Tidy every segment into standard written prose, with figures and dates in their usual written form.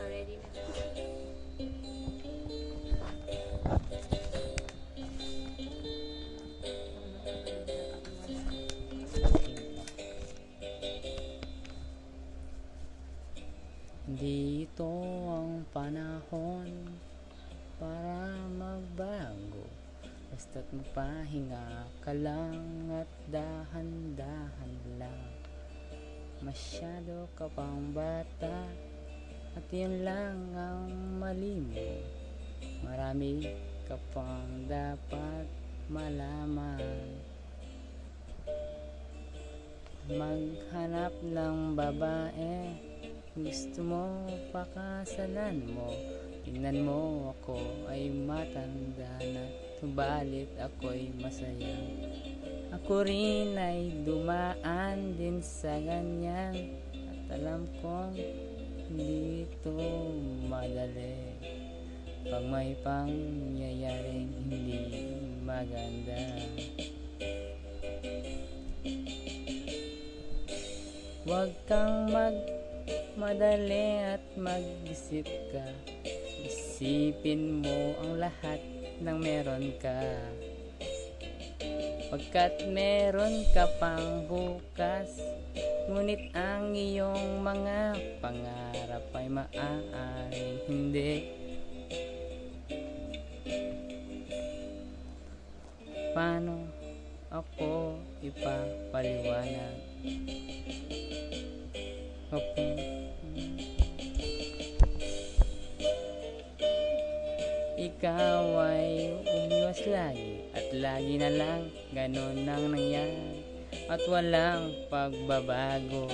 ready na. Dito ang panahon para magbago. Basta't magpahinga ka lang at dahan-dahan lang. Masyado ka pang bata at yun lang ang mali mo. Marami ka pang dapat malaman. Maghanap ng babae, gusto mo pakasalan mo. Tingnan mo ako ay matanda na, subalit ako'y masaya. Ako rin ay dumaan din sa ganyan, at alam kong hindi ito madali. Pag may pangyayaring hindi maganda, huwag kang magmadali at mag-isip ka. Isipin mo ang lahat ng meron ka, pagkat meron ka pang bukas. Ngunit ang iyong mga pangarap ay maaaring hindi. Paano ako ipapaliwanag? Ikaw ay umiwas lagi, at lagi na lang ganun ang nangyari, at walang pagbabago.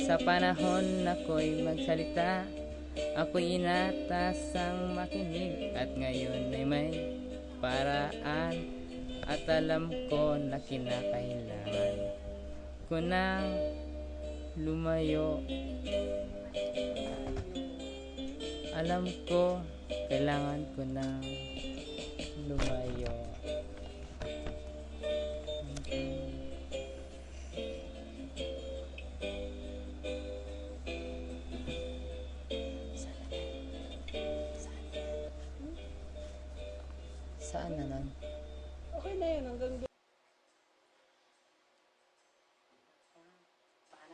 Sa panahon ako'y magsalita, ako'y inatasang makinig, at ngayon ay may paraan, at alam ko na kinakailangan ko nang lumayo. Alam ko kailangan ko nang lumayo. Saan na nun? Okay na yun, hanggang doon.